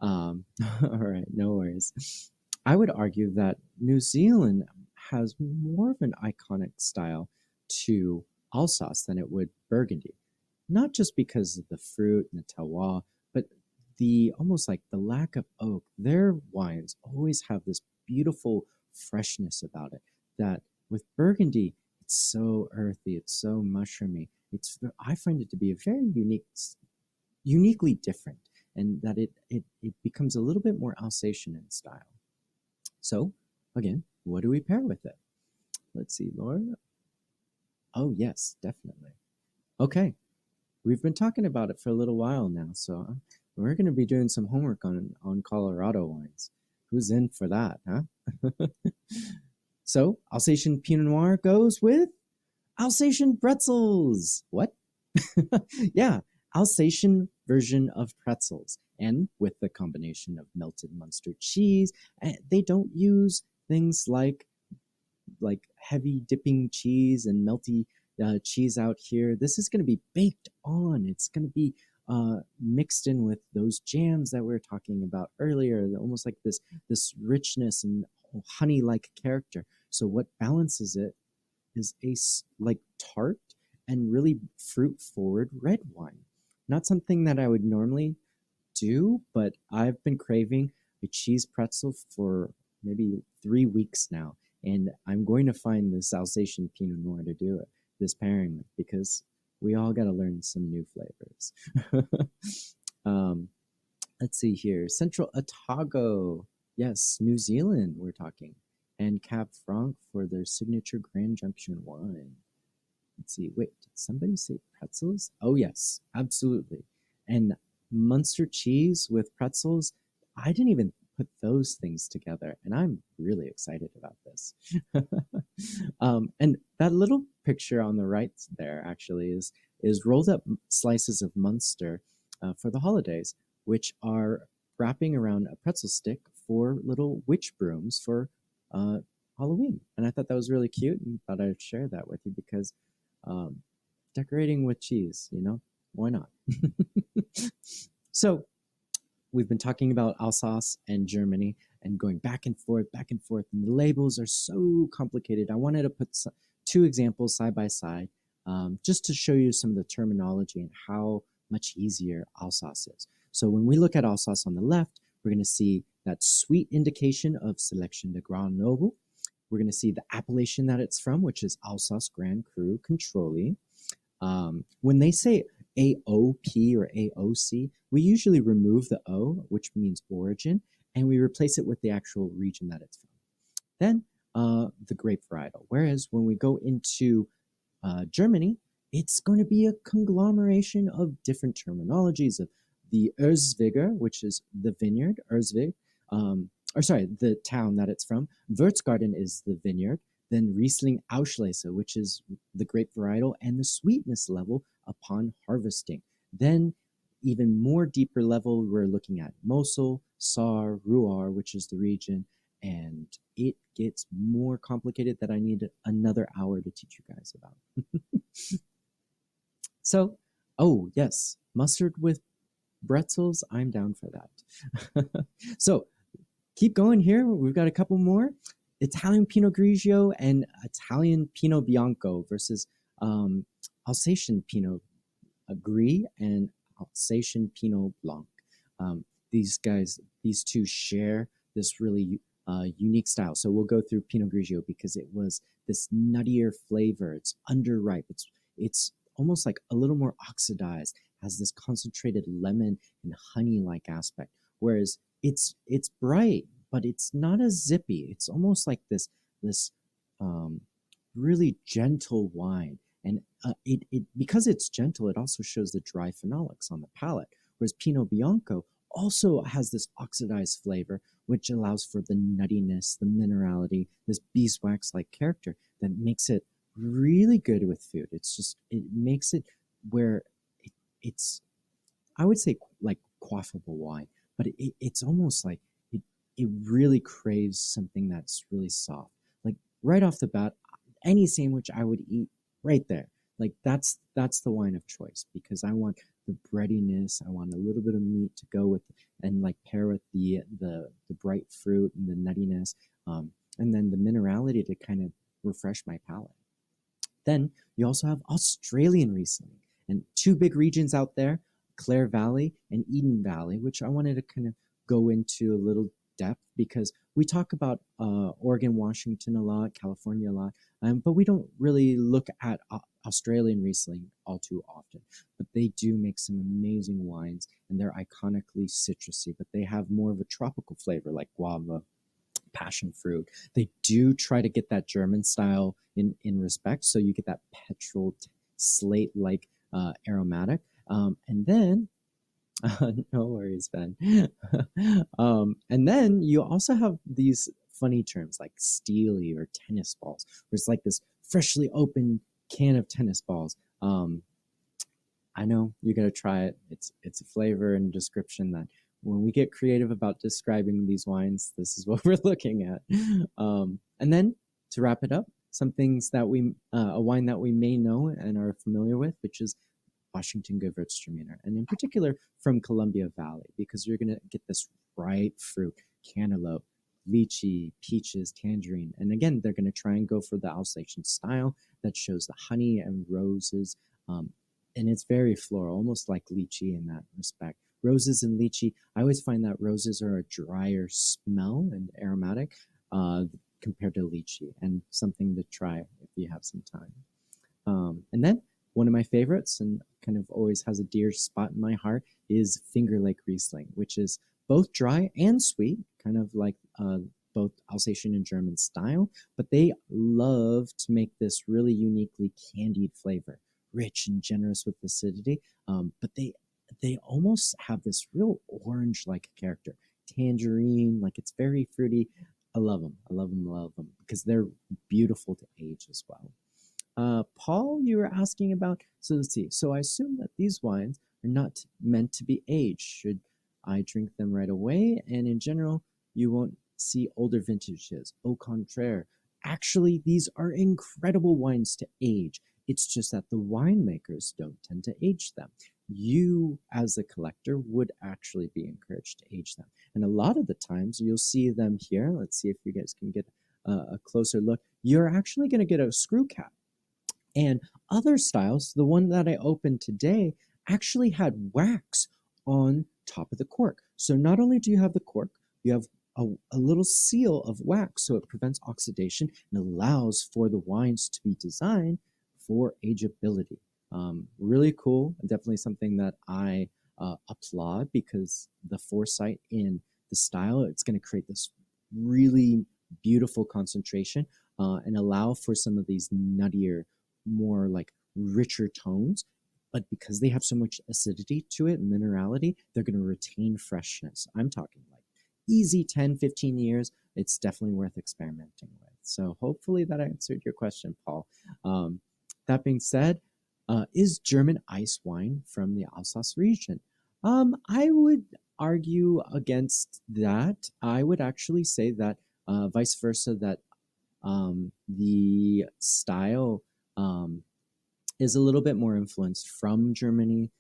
all right, no worries. I would argue that New Zealand has more of an iconic style to Alsace than it would Burgundy. Not just because of the fruit and the terroir, but the almost like the lack of oak. Their wines always have this beautiful freshness about it that with Burgundy, it's so earthy, it's so mushroomy. I find it to be a very uniquely different, and that it becomes a little bit more Alsatian in style. So again, what do we pair with it? Let's see, Laura. Oh yes, definitely. Okay, we've been talking about it for a little while now, so we're going to be doing some homework on Colorado wines. Who's in for that, huh? So, Alsatian Pinot Noir goes with Alsatian pretzels. What? Yeah, Alsatian version of pretzels. And with the combination of melted Munster cheese, they don't use things like heavy dipping cheese and melty cheese out here. This is going to be baked on. It's going to be mixed in with those jams that we were talking about earlier, almost like this richness and honey-like character. So what balances it is like tart and really fruit-forward red wine. Not something that I would normally do, but I've been craving a cheese pretzel for maybe 3 weeks now, and I'm going to find this Alsatian Pinot Noir to do it, this pairing with, because we all got to learn some new flavors. Let's see here. Central Otago. Yes, New Zealand, we're talking. And Cab Franc for their signature Grand Junction wine. Let's see. Wait, did somebody say pretzels? Oh, yes, absolutely. And Munster cheese with pretzels. I didn't even put those things together, and I'm really excited about this. And that little picture on the right there actually is rolled up slices of Munster for the holidays, which are wrapping around a pretzel stick for little witch brooms for Halloween. And I thought that was really cute and thought I'd share that with you because decorating with cheese, why not? So we've been talking about Alsace and Germany and going back and forth, and the labels are so complicated. I wanted to put two examples side by side just to show you some of the terminology and how much easier Alsace is. So when we look at Alsace on the left, we're going to see that sweet indication of Selection de Grand Noble. We're going to see the appellation that it's from, which is Alsace Grand Cru Contrôlé. When they say AOP or AOC, we usually remove the O, which means origin, and we replace it with the actual region that it's from. Then the grape varietal. Whereas when we go into Germany, it's going to be a conglomeration of different terminologies of the Erzwiger, which is the vineyard, Erzwig, the town that it's from. Würzgarten is the vineyard. Then Riesling Auslese, which is the grape varietal and the sweetness level upon harvesting. Then, even more deeper level, we're looking at Mosul, Sar, Ruar, which is the region, and it gets more complicated that I need another hour to teach you guys about. So, oh yes, mustard with pretzels, I'm down for that. So, keep going here. We've got a couple more. Italian Pinot Grigio and Italian Pinot Bianco versus Alsatian Pinot Gris and Alsatian Pinot Blanc. These two share this really unique style. So we'll go through Pinot Grigio because it was this nuttier flavor. It's underripe. It's almost like a little more oxidized. Has this concentrated lemon and honey-like aspect. Whereas it's bright, but it's not as zippy. It's almost like this really gentle wine. And it because it's gentle, it also shows the dry phenolics on the palate. Whereas Pinot Bianco also has this oxidized flavor, which allows for the nuttiness, the minerality, this beeswax-like character that makes it really good with food. It makes it where it's, I would say, like quaffable wine, but it's almost like it really craves something that's really soft. Like right off the bat, any sandwich I would eat right there. Like that's the wine of choice because I want the breadiness. I want a little bit of meat to go with and like pair with the bright fruit and the nuttiness, and then the minerality to kind of refresh my palate. Then you also have Australian Riesling and two big regions out there, Clare Valley and Eden Valley, which I wanted to kind of go into a little depth because we talk about Oregon, Washington a lot, California a lot, but we don't really look at Australian Riesling all too often. But they do make some amazing wines, and they're iconically citrusy, but they have more of a tropical flavor like guava, passion fruit. They do try to get that German style in respect, so you get that petrol slate-like aromatic. And then no worries, Ben. And then you also have these funny terms like steely or tennis balls, where it's like this freshly opened can of tennis balls. I know you got to try it. It's a flavor and description that when we get creative about describing these wines, this is what we're looking at. And then to wrap it up, some things that a wine that we may know and are familiar with, which is Washington Gewurztraminer, and in particular from Columbia Valley, because you're going to get this ripe fruit, cantaloupe, lychee, peaches, tangerine. And again, they're going to try and go for the Alsatian style that shows the honey and roses. And it's very floral, almost like lychee in that respect. Roses and lychee, I always find that roses are a drier smell and aromatic compared to lychee, and something to try if you have some time. And then one of my favorites, and kind of always has a dear spot in my heart, is Finger Lake Riesling, which is both dry and sweet, kind of like both Alsatian and German style, but they love to make this really uniquely candied flavor, rich and generous with acidity, but they almost have this real orange-like character, tangerine, like it's very fruity. I love them. I love them, love them, because they're beautiful to age as well. Paul, you were asking about, so let's see. So I assume that these wines are not meant to be aged. Should I drink them right away? And in general, you won't see older vintages. Au contraire. Actually, these are incredible wines to age. It's just that the winemakers don't tend to age them. You, as a collector, would actually be encouraged to age them. And a lot of the times, you'll see them here. Let's see if you guys can get a closer look. You're actually going to get a screw cap. And other styles, the one that I opened today, actually had wax on top of the cork. So not only do you have the cork, you have a little seal of wax, so it prevents oxidation and allows for the wines to be designed for ageability. Really cool. Definitely something that I applaud, because the foresight in the style, it's going to create this really beautiful concentration and allow for some of these nuttier, more like richer tones. But because they have so much acidity to it, minerality, they're going to retain freshness. I'm talking like easy 10, 15 years. It's definitely worth experimenting with. So hopefully that answered your question, Paul. That being said, is German ice wine from the Alsace region. I would argue against that. I would actually say that vice versa, that the style is a little bit more influenced from Germany,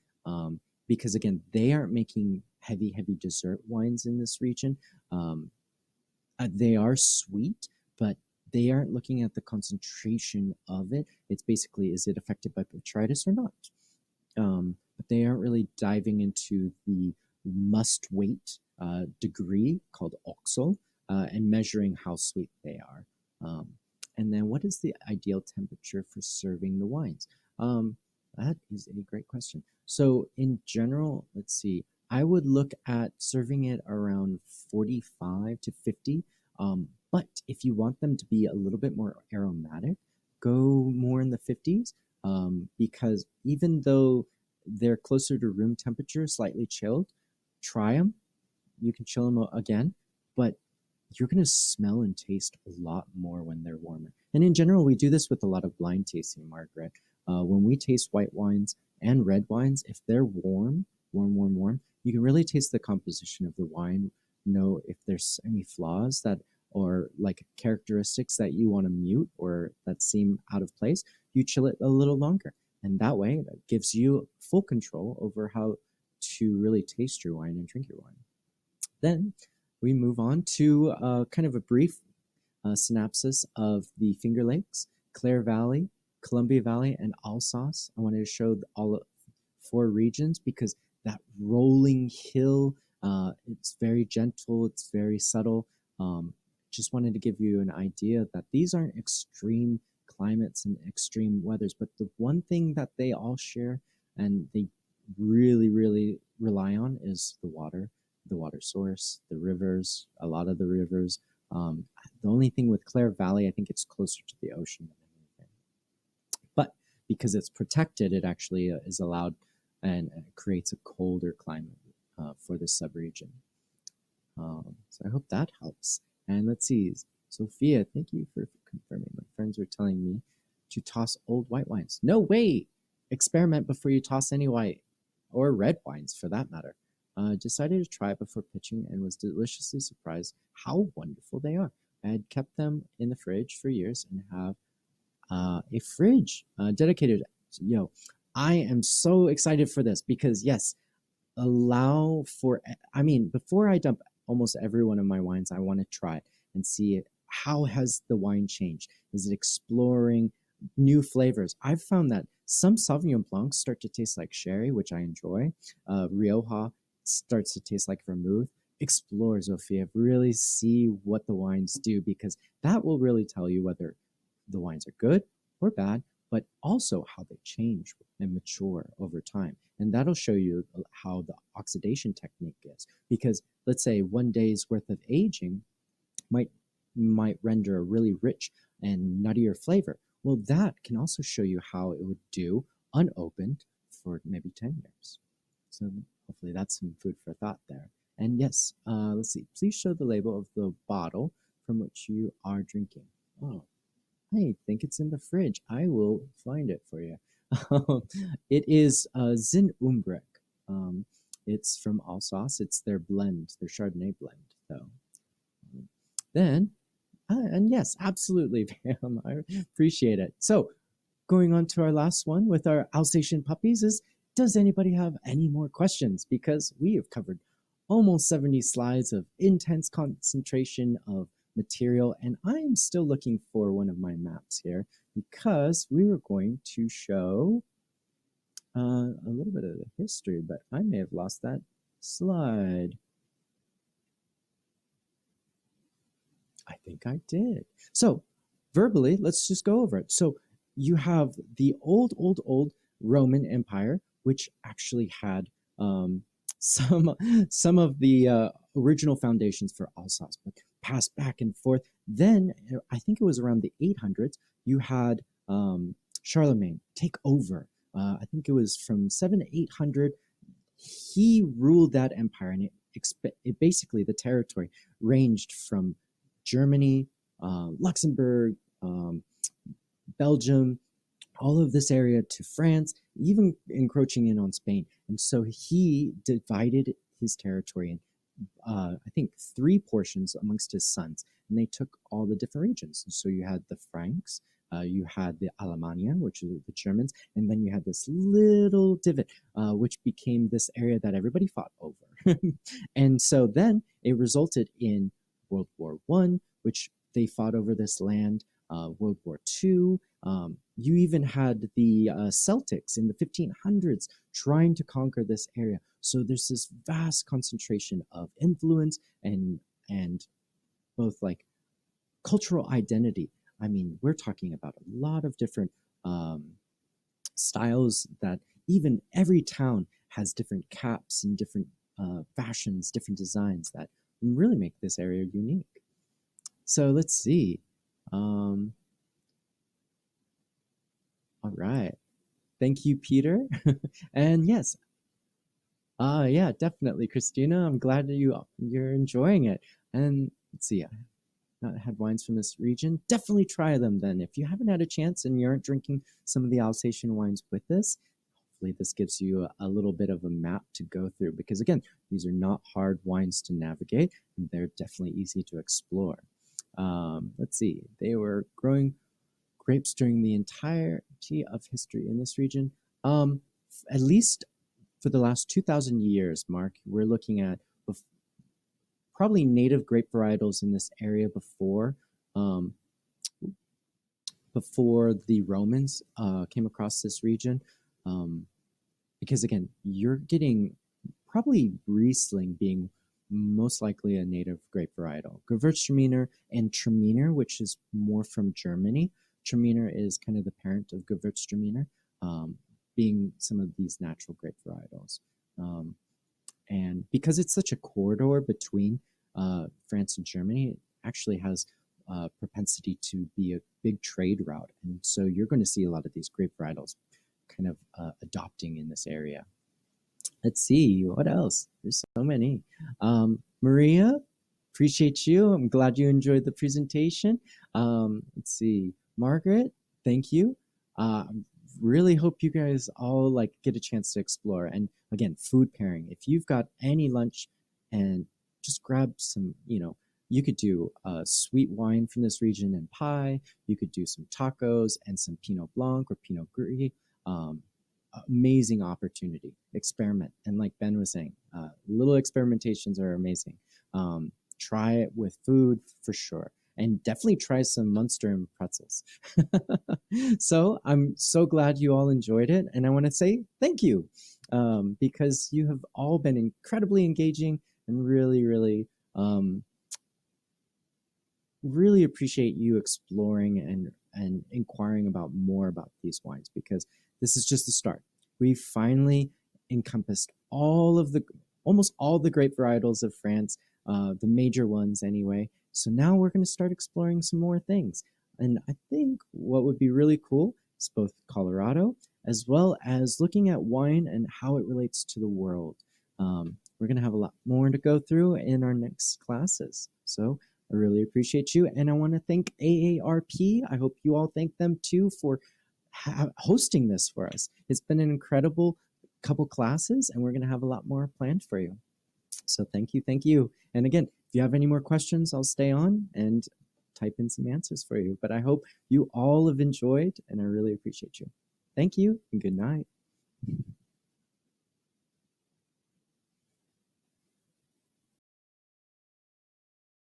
because again, they aren't making heavy dessert wines in this region. Um, they are sweet, but they aren't looking at the concentration of it. It's basically, is it affected by botrytis or not? But they aren't really diving into the must wait degree called oxal, and measuring how sweet they are. Um, and then what is the ideal temperature for serving the wines? Um, that is a great question. So in general, let's see, I would look at serving it around 45 to 50. But if you want them to be a little bit more aromatic, go more in the 50s, because even though they're closer to room temperature, slightly chilled, try them. You can chill them again, but you're going to smell and taste a lot more when they're warmer. And in general, we do this with a lot of blind tasting, Margaret. When we taste white wines and red wines, if they're warm, you can really taste the composition of the wine, know if there's any flaws that, or like characteristics that you want to mute or that seem out of place. You chill it a little longer. And that way, that gives you full control over how to really taste your wine and drink your wine. Then we move on to kind of a brief synopsis of the Finger Lakes, Clare Valley, Columbia Valley, and Alsace. I wanted to show all 4 regions because that rolling hill, it's very gentle, it's very subtle. Just wanted to give you an idea that these aren't extreme climates and extreme weathers, but the one thing that they all share and they really rely on is the water source, the rivers, a lot of the rivers. The only thing with Clare Valley, I think it's closer to the ocean than anything. But because it's protected, it actually is allowed and creates a colder climate for this subregion. So I hope that helps. And let's see, Sophia, thank you for confirming. My friends were telling me to toss old white wines. No way! Experiment before you toss any white or red wines for that matter. Decided to try it before pitching and was deliciously surprised how wonderful they are. I had kept them in the fridge for years and have a fridge dedicated. Yo, I am so excited for this because yes, allow for, I mean, before I dump almost every one of my wines, I want to try it and see it. How has the wine changed? Is it exploring new flavors? I've found that some Sauvignon Blancs start to taste like sherry, which I enjoy. Rioja starts to taste like vermouth. Explore, Zofia. Really see what the wines do because that will really tell you whether the wines are good or bad, but also how they change and mature over time. And that'll show you how the oxidation technique is. Because let's say 1 day's worth of aging might render a really rich and nuttier flavor. Well, that can also show you how it would do unopened for maybe 10 years. So hopefully that's some food for thought there. And yes, let's see. Please show the label of the bottle from which you are drinking. Oh, I think it's in the fridge. I will find it for you. It is Zin Umbrek. It's from Alsace. It's their blend, their Chardonnay blend. So then, and yes, absolutely, Pam. I appreciate it. So going on to our last one with our Alsatian puppies is, does anybody have any more questions? Because we have covered almost 70 slides of intense concentration of material, and I'm still looking for one of my maps here because we were going to show a little bit of the history, but I may have lost that slide. I think I did. So verbally, let's just go over it. So you have the old Roman Empire, which actually had some of the original foundations for Alsace, but passed back and forth. Then I think it was around the 800s. You had Charlemagne take over. I think it was from 700 to 800. He ruled that empire, and it basically the territory ranged from Germany, Luxembourg, Belgium, all of this area to France, even encroaching in on Spain. And so he divided his territory in, I think, three portions amongst his sons, and they took all the different regions. And so you had the Franks, you had the Alemannia, which are the Germans, and then you had this little divot, which became this area that everybody fought over. And so then it resulted in World War One, which they fought over this land. World War Two. You even had the Celtics in the 1500s trying to conquer this area. So there's this vast concentration of influence and both like cultural identity. I mean, we're talking about a lot of different styles that even every town has different caps and different fashions, different designs that really make this area unique. So let's see. All right. Thank you, Peter. And yes, yeah, definitely, Christina. I'm glad that you're enjoying it. And let's see, I've not had wines from this region. Definitely try them then. If you haven't had a chance and you aren't drinking some of the Alsatian wines with this, hopefully this gives you a little bit of a map to go through. Because again, these are not hard wines to navigate, and they're definitely easy to explore. Let's see, they were growing grapes during the entirety of history in this region. At least for the last 2,000 years, Mark, we're looking at probably native grape varietals in this area before the Romans came across this region. Because again, you're getting probably Riesling being most likely a native grape varietal. Gewurztraminer and Traminer, which is more from Germany. Traminer is kind of the parent of Gewurztraminer, being some of these natural grape varietals. And because it's such a corridor between France and Germany, it actually has propensity to be a big trade route. And so you're going to see a lot of these grape varietals kind of adopting in this area. Let's see, what else? There's so many. Maria, appreciate you. I'm glad you enjoyed the presentation. Let's see, Margaret, thank you. Really hope you guys all like get a chance to explore. And again, food pairing. If you've got any lunch and just grab some, you could do a sweet wine from this region and pie. You could do some tacos and some Pinot Blanc or Pinot Gris. Amazing opportunity. Experiment. And like Ben was saying, little experimentations are amazing. Try it with food for sure. And definitely try some Munster and pretzels. So I'm so glad you all enjoyed it. And I want to say thank you because you have all been incredibly engaging and really, really, really appreciate you exploring and inquiring about more about these wines because this is just the start. We've finally encompassed almost all the grape varietals of France, the major ones anyway. So now we're going to start exploring some more things. And I think what would be really cool is both Colorado as well as looking at wine and how it relates to the world. We're going to have a lot more to go through in our next classes. So I really appreciate you. And I want to thank AARP. I hope you all thank them too for hosting this for us. It's been an incredible couple classes, and we're going to have a lot more planned for you. So thank you, thank you. And again, if you have any more questions, I'll stay on and type in some answers for you. But I hope you all have enjoyed, and I really appreciate you. Thank you, and good night.